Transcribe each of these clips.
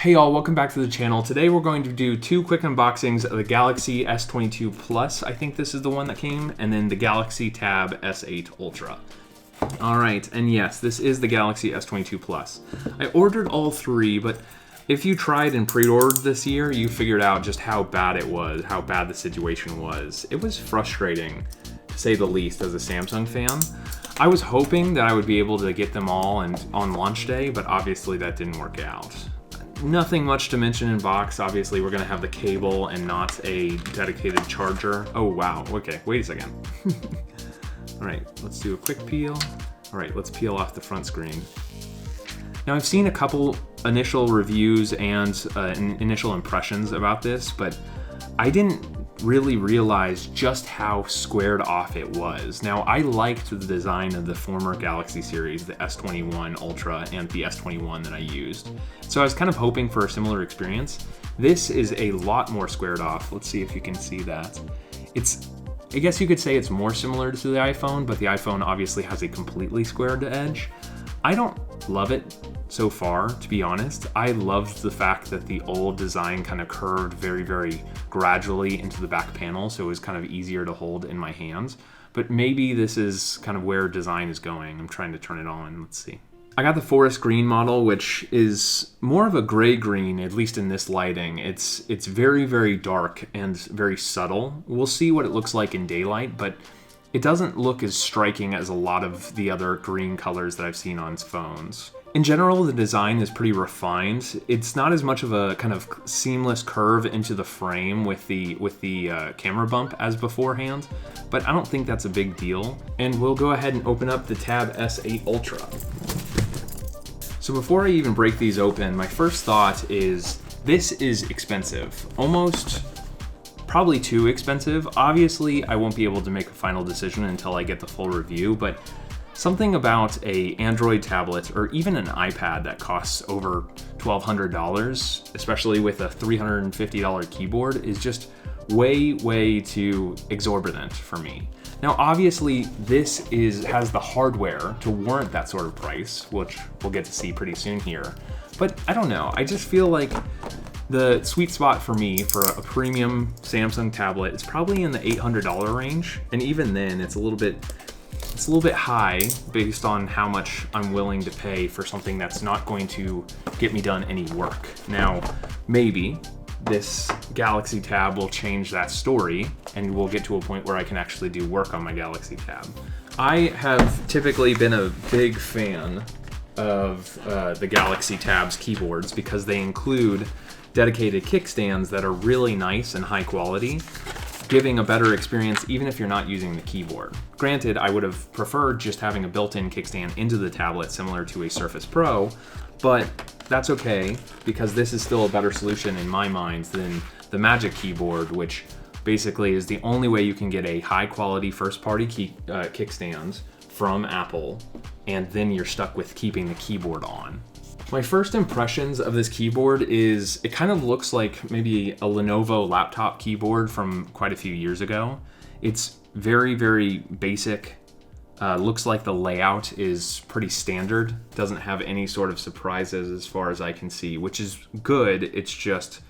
Hey y'all, welcome back to the channel. Today we're going to do two quick unboxings of the Galaxy S22 Plus, I think this is the one that came, and then the Galaxy Tab S8 Ultra. Alright, and yes, this is the Galaxy S22 Plus. I ordered all three, but if you tried and pre-ordered this year, you figured out just how bad it was, how bad the situation was. It was frustrating, to say the least, as a Samsung fan. I was hoping that I would be able to get them all on launch day, but obviously that didn't work out. Nothing much to mention in box. Obviously, we're going to have the cable and not a dedicated charger. Oh, wow. Okay, wait a second. All right, let's do a quick peel. All right, let's peel off the front screen. Now, I've seen a couple initial reviews and initial impressions about this, but I didn't really realize just how squared off it was. Now, I liked the design of the former Galaxy series, the S21 Ultra and the S21 that I used. So I was kind of hoping for a similar experience. This is a lot more squared off. Let's see if you can see that. I guess you could say it's more similar to the iPhone, but the iPhone obviously has a completely squared edge. I don't love it so far, to be honest. I loved the fact that the old design kind of curved very, very gradually into the back panel, so it was kind of easier to hold in my hands. But maybe this is kind of where design is going. I'm trying to turn it on. Let's see. I got the forest green model, which is more of a gray green, at least in this lighting. It's very, very dark and very subtle. We'll see what it looks like in daylight, but it doesn't look as striking as a lot of the other green colors that I've seen on phones. In general, the design is pretty refined. It's not as much of a kind of seamless curve into the frame with the camera bump as beforehand, but I don't think that's a big deal. And we'll go ahead and open up the Tab S8 Ultra. So before I even break these open, my first thought is this is expensive. Almost probably too expensive. Obviously, I won't be able to make a final decision until I get the full review, but something about an Android tablet or even an iPad that costs over $1,200, especially with a $350 keyboard, is just way, way too exorbitant for me. Now, obviously, this has the hardware to warrant that sort of price, which we'll get to see pretty soon here. But I don't know, I just feel like the sweet spot for me for a premium Samsung tablet is probably in the $800 range, and even then, it's a little bit high based on how much I'm willing to pay for something that's not going to get me done any work. Now, maybe this Galaxy Tab will change that story, and we'll get to a point where I can actually do work on my Galaxy Tab. I have typically been a big fan of the Galaxy Tab's keyboards because they include dedicated kickstands that are really nice and high quality, giving a better experience even if you're not using the keyboard. Granted, I would have preferred just having a built-in kickstand into the tablet similar to a Surface Pro, but that's okay because this is still a better solution in my mind than the Magic Keyboard, which basically is the only way you can get a high-quality first-party kickstand from Apple, and then you're stuck with keeping the keyboard on. My first impressions of this keyboard is it kind of looks like maybe a Lenovo laptop keyboard from quite a few years ago. It's very, very basic. Looks like the layout is pretty standard. Doesn't have any sort of surprises as far as I can see, which is good. It's just,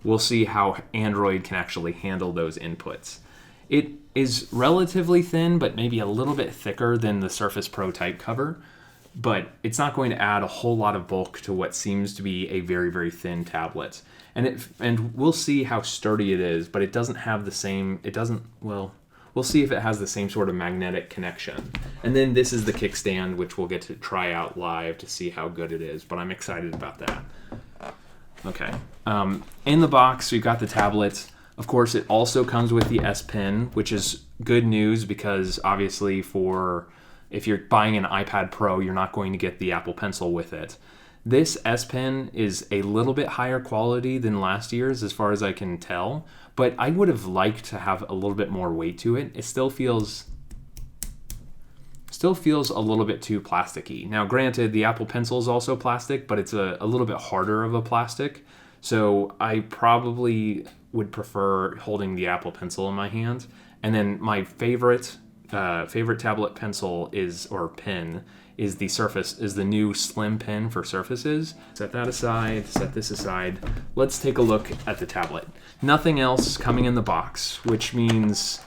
we'll see how Android can actually handle those inputs. It is relatively thin, but maybe a little bit thicker than the Surface Pro type cover. But it's not going to add a whole lot of bulk to what seems to be a very, very thin tablet. And we'll see how sturdy it is, but it doesn't have the same, we'll see if it has the same sort of magnetic connection. And then this is the kickstand, which we'll get to try out live to see how good it is, but I'm excited about that. Okay, in the box, we've got the tablet. Of course, it also comes with the S Pen, which is good news because obviously if you're buying an iPad Pro, you're not going to get the Apple Pencil with it. This S Pen is a little bit higher quality than last year's as far as I can tell, but I would have liked to have a little bit more weight to it. It still feels a little bit too plasticky. Now, granted, the Apple Pencil is also plastic, but it's a little bit harder of a plastic, so I probably would prefer holding the Apple Pencil in my hand. And then my favorite tablet pencil or pen is the new slim pen for Surfaces. Set that aside, set this aside. Let's take a look at the tablet. Nothing else coming in the box, which means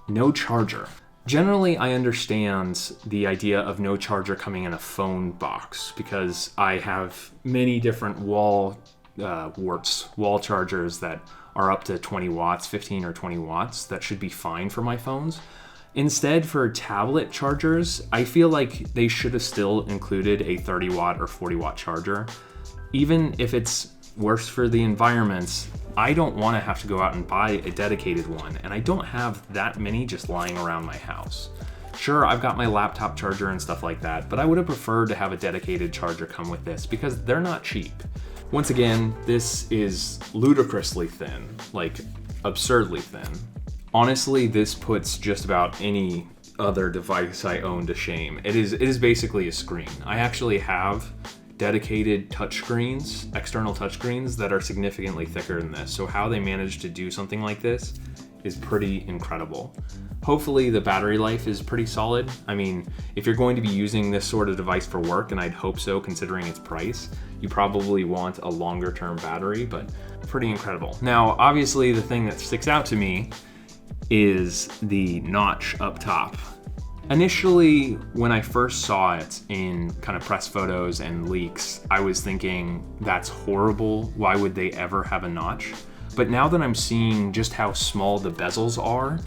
no charger. Generally, I understand the idea of no charger coming in a phone box because I have many different wall chargers that are up to 20 watts, 15 or 20 watts. That should be fine for my phones. Instead, for tablet chargers, I feel like they should have still included a 30 watt or 40 watt charger. Even if it's worse for the environment, I don't want to have to go out and buy a dedicated one, and I don't have that many just lying around my house. Sure, I've got my laptop charger and stuff like that, but I would have preferred to have a dedicated charger come with this because they're not cheap. Once again, this is ludicrously thin, like absurdly thin. Honestly, this puts just about any other device I own to shame. It is basically a screen. I actually have dedicated touchscreens, external touchscreens that are significantly thicker than this. So how they managed to do something like this is pretty incredible. Hopefully the battery life is pretty solid. I mean, if you're going to be using this sort of device for work, and I'd hope so considering its price, you probably want a longer term battery, but pretty incredible. Now, obviously the thing that sticks out to me is the notch up top. Initially, when I first saw it in kind of press photos and leaks, I was thinking, that's horrible. Why would they ever have a notch? But now that I'm seeing just how small the bezels are,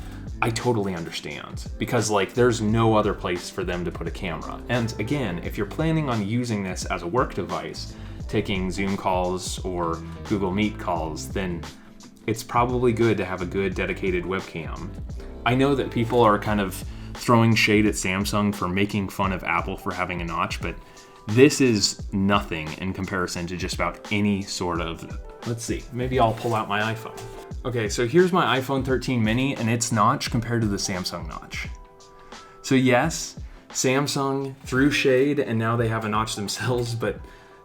I totally understand. Because like, there's no other place for them to put a camera. And again, if you're planning on using this as a work device, taking Zoom calls or Google Meet calls, then it's probably good to have a good dedicated webcam. I know that people are kind of throwing shade at Samsung for making fun of Apple for having a notch, but this is nothing in comparison to just about any sort of, let's see, maybe I'll pull out my iPhone. Okay, so here's my iPhone 13 mini and its notch compared to the Samsung notch. So yes, Samsung threw shade and now they have a notch themselves, but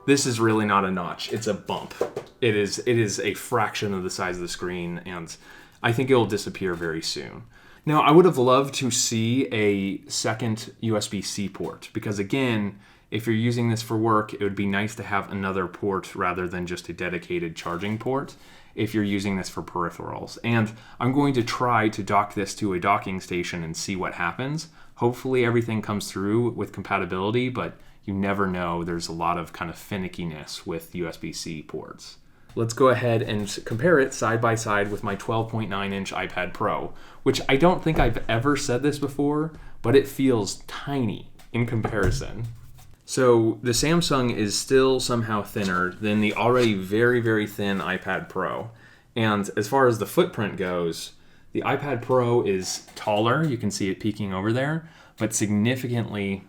this is really not a notch, it's a bump. It is a fraction of the size of the screen, and I think it will disappear very soon. Now, I would have loved to see a second USB-C port, because again, if you're using this for work, it would be nice to have another port rather than just a dedicated charging port if you're using this for peripherals. And I'm going to try to dock this to a docking station and see what happens. Hopefully everything comes through with compatibility, but you never know. There's a lot of kind of finickiness with USB-C ports. Let's go ahead and compare it side by side with my 12.9-inch iPad Pro, which I don't think I've ever said this before, but it feels tiny in comparison. So the Samsung is still somehow thinner than the already very, very thin iPad Pro. And as far as the footprint goes, the iPad Pro is taller, you can see it peeking over there, but significantly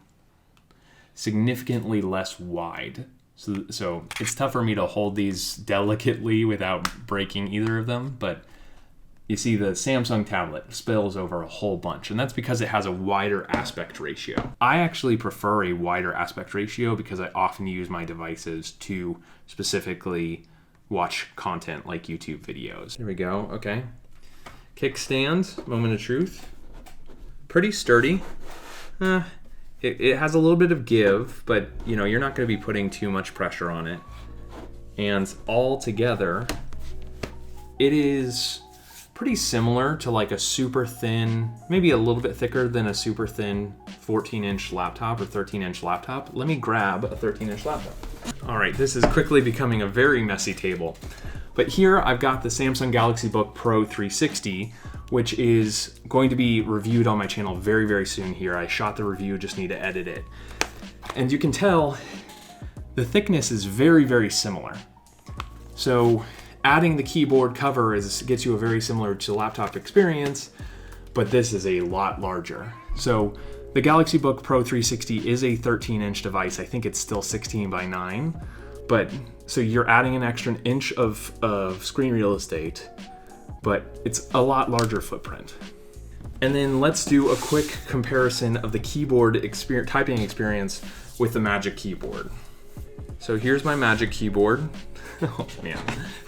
less wide. So it's tough for me to hold these delicately without breaking either of them, but you see the Samsung tablet spills over a whole bunch, and that's because it has a wider aspect ratio. I actually prefer a wider aspect ratio because I often use my devices to specifically watch content like YouTube videos. There we go, okay. Kickstand, moment of truth. Pretty sturdy. It has a little bit of give, but you know, you're not going to be putting too much pressure on it. And all together, it is pretty similar to like a super thin, maybe a little bit thicker than a super thin 14-inch laptop or 13-inch laptop. Let me grab a 13-inch laptop. All right, this is quickly becoming a very messy table. But here I've got the Samsung Galaxy Book Pro 360, which is going to be reviewed on my channel very, very soon here. I shot the review, just need to edit it. And you can tell the thickness is very, very similar. So adding the keyboard cover gets you a very similar to laptop experience, but this is a lot larger. So the Galaxy Book Pro 360 is a 13-inch device. I think it's still 16 by 9, but so you're adding an extra inch of screen real estate, but it's a lot larger footprint. And then let's do a quick comparison of the keyboard typing experience with the Magic Keyboard. So here's my Magic Keyboard. Oh man,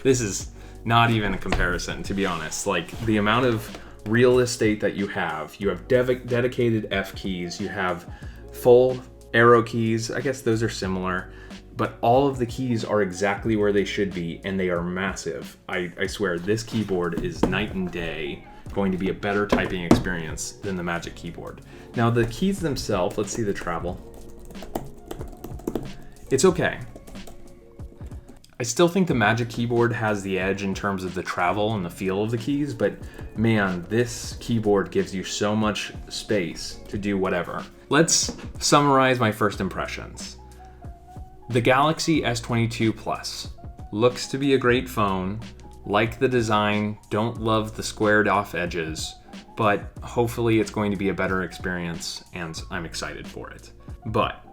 this is not even a comparison, to be honest. Like the amount of real estate that you have dedicated F keys, you have full Arrow keys, I guess those are similar, but all of the keys are exactly where they should be, and they are massive. I swear, this keyboard is night and day, going to be a better typing experience than the Magic Keyboard. Now the keys themselves, let's see the travel. It's okay. I still think the Magic Keyboard has the edge in terms of the travel and the feel of the keys, but man, this keyboard gives you so much space to do whatever. Let's summarize my first impressions. The Galaxy S22 Plus looks to be a great phone. Like the design, don't love the squared off edges, but hopefully it's going to be a better experience and I'm excited for it. But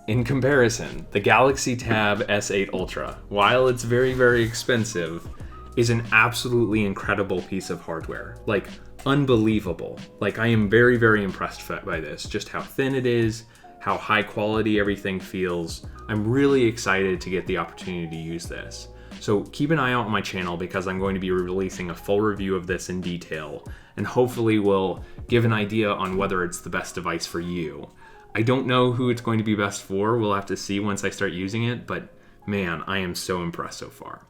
in comparison, the Galaxy Tab S8 Ultra, while it's very, very expensive, is an absolutely incredible piece of hardware. Like, unbelievable. Like, I am very, very impressed by this. Just how thin it is, how high quality everything feels. I'm really excited to get the opportunity to use this. So keep an eye out on my channel because I'm going to be releasing a full review of this in detail, and hopefully will give an idea on whether it's the best device for you. I don't know who it's going to be best for. We'll have to see once I start using it, but man, I am so impressed so far.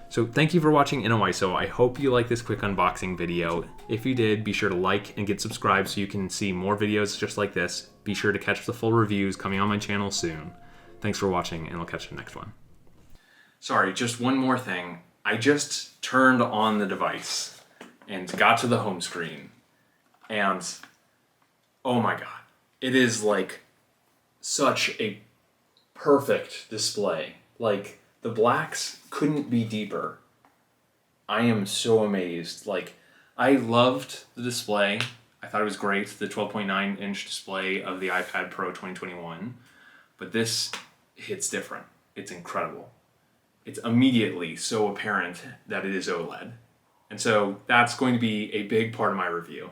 So thank you for watching NOISO. I hope you like this quick unboxing video. If you did, be sure to like and get subscribed so you can see more videos just like this. Be sure to catch the full reviews coming on my channel soon. Thanks for watching, and I'll catch you in the next one. Sorry, just one more thing. I just turned on the device and got to the home screen, and oh my god. It is like such a perfect display. Like, the blacks couldn't be deeper. I am so amazed. Like, I loved the display. I thought it was great, the 12.9-inch display of the iPad Pro 2021. But this hits different. It's incredible. It's immediately so apparent that it is OLED. And so that's going to be a big part of my review.